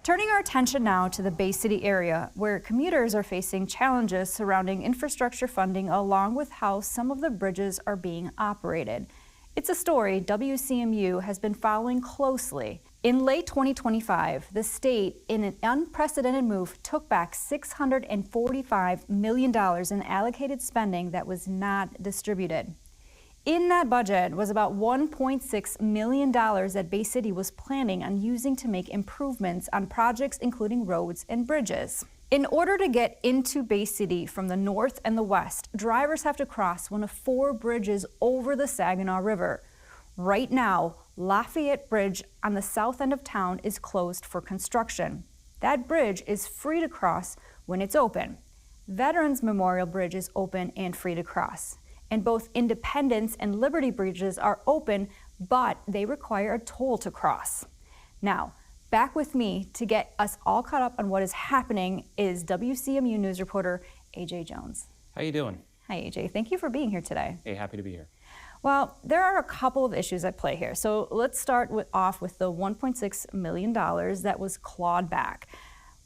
Turning our attention now to the Bay City area, where commuters are facing challenges surrounding infrastructure funding along with how some of the bridges are being operated. It's a story WCMU has been following closely. In late 2025, the state, in an unprecedented move, took back $645 million in allocated spending that was not distributed. In that budget was about $1.6 million that Bay City was planning on using to make improvements on projects including roads and bridges. In order to get into Bay City from the north and the west, drivers have to cross one of 4 bridges over the Saginaw River. Right now, Lafayette Bridge on the south end of town is closed for construction. That bridge is free to cross when it's open. Veterans Memorial Bridge is open and free to cross. And both Independence and Liberty bridges are open, but they require a toll to cross. Now, back with me to get us all caught up on what is happening is WCMU News reporter AJ Jones. How you doing? Hi AJ, thank you for being here today. Hey, happy to be here. Well, there are a couple of issues at play here. So let's start off with the $1.6 million that was clawed back.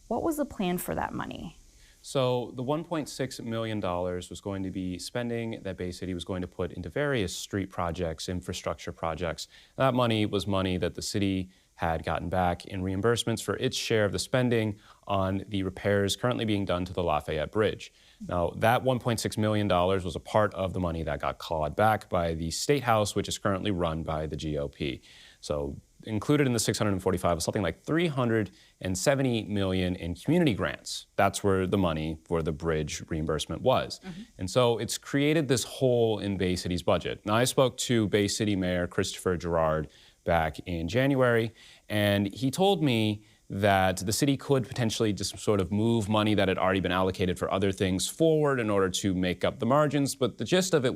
What was the plan for that money? So the $1.6 million was going to be spending that Bay City was going to put into various street projects, infrastructure projects. That money was money that the city had gotten back in reimbursements for its share of the spending on the repairs currently being done to the Lafayette Bridge. Now, that $1.6 million was a part of the money that got clawed back by the State House, which is currently run by the GOP. So included in the 645 was something like $370 million in community grants. That's where the money for the bridge reimbursement was. And so it's created this hole in Bay City's budget. Now, I spoke to Bay City Mayor Christopher Gerard back in January, and he told me that the city could potentially just sort of move money that had already been allocated for other things forward in order to make up the margins. But the gist of it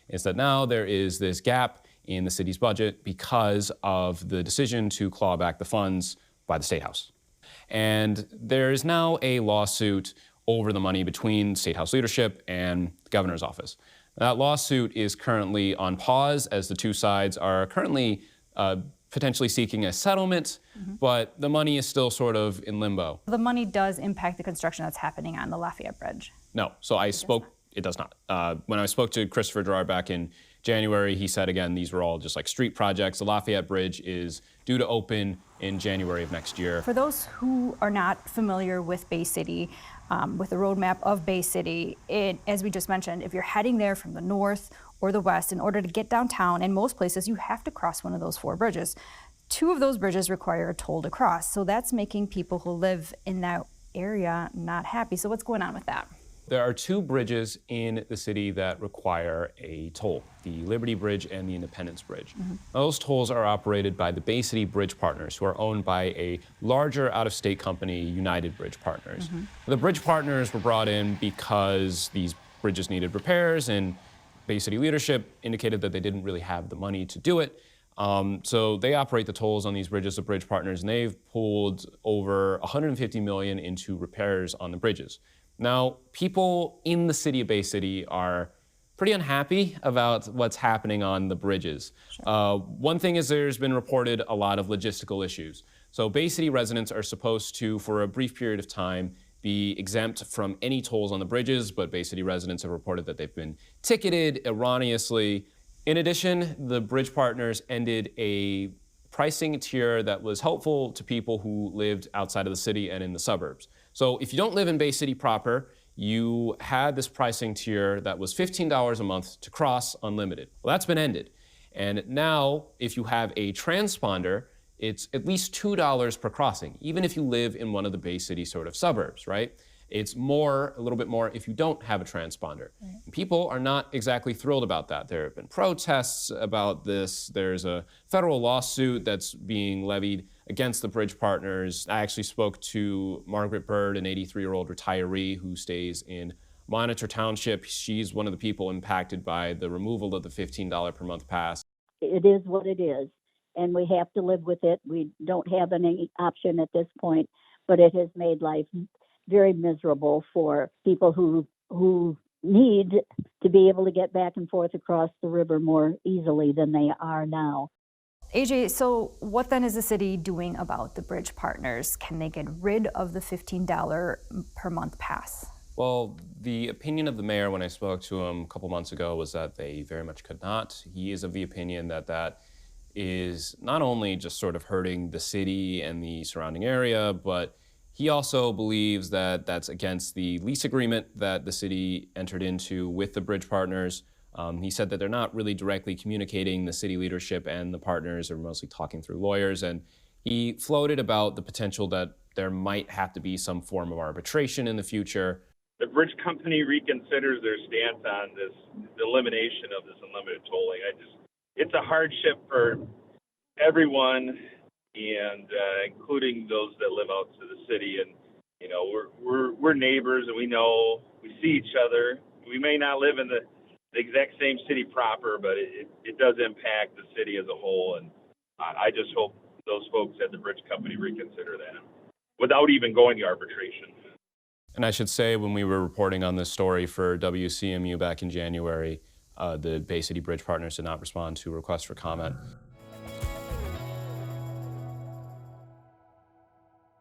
is that now there is this gap in the city's budget because of the decision to claw back the funds by the State House. And there is now a lawsuit over the money between State House leadership and the governor's office. That lawsuit is currently on pause as the two sides are currently potentially seeking a settlement, but the money is still sort of in limbo. The money does impact the construction that's happening on the Lafayette Bridge. No, so it does not. When I spoke to Christopher Gerard back in January, he said, again, these were all just like street projects. The Lafayette Bridge is due to open in January of next year. For those who are not familiar with Bay City, with the roadmap of Bay City, as we just mentioned, if you're heading there from the north or the west, in order to get downtown, in most places, you have to cross one of those 4 bridges. 2 of those bridges require a toll to cross. So that's making people who live in that area not happy. So what's going on with that? There are 2 bridges in the city that require a toll, the Liberty Bridge and the Independence Bridge. Those tolls are operated by the Bay City Bridge Partners, who are owned by a larger out-of-state company, United Bridge Partners. The Bridge Partners were brought in because these bridges needed repairs, and Bay City leadership indicated that they didn't really have the money to do it. So they operate the tolls on these bridges, the Bridge Partners, and they've pulled over $150 million into repairs on the bridges. Now, people in the city of Bay City are pretty unhappy about what's happening on the bridges. One thing is there's been reported a lot of logistical issues. So Bay City residents are supposed to, for a brief period of time, be exempt from any tolls on the bridges, but Bay City residents have reported that they've been ticketed erroneously. In addition, the Bridge Partners ended a pricing tier that was helpful to people who lived outside of the city and in the suburbs. So if you don't live in Bay City proper, you had this pricing tier that was $15 a month to cross unlimited. Well, that's been ended. And now, if you have a transponder, it's at least $2 per crossing, even if you live in one of the Bay City sort of suburbs, right? It's more, a little bit more if you don't have a transponder. People are not exactly thrilled about that. There have been protests about this. There's a federal lawsuit that's being levied against the Bridge Partners. I actually spoke to Margaret Bird, an 83-year-old retiree who stays in Monitor Township. She's one of the people impacted by the removal of the $15 per month pass. It is what it is, and we have to live with it. We don't have any option at this point, but it has made life very miserable for people who need to be able to get back and forth across the river more easily than they are now. AJ, so what then is the city doing about the bridge partners? Can they get rid of the $15 per month pass? Well, the opinion of the mayor when I spoke to him a couple months ago was that they very much could not. He is of the opinion that that is not only just sort of hurting the city and the surrounding area, but he also believes that that's against the lease agreement that the city entered into with the bridge partners. He said that they're not really directly communicating. The city leadership and the partners are mostly talking through lawyers. And he floated about the potential that there might have to be some form of arbitration in the future. The bridge company reconsiders their stance on this elimination of this unlimited tolling. It's a hardship for everyone, and including those that live out to the city. And you know, we're neighbors, and we see each other. We may not live in the exact same city proper, but it does impact the city as a whole. And I just hope those folks at the bridge company reconsider that without even going to arbitration. And I should say, when we were reporting on this story for WCMU back in January, the Bay City Bridge Partners did not respond to requests for comment.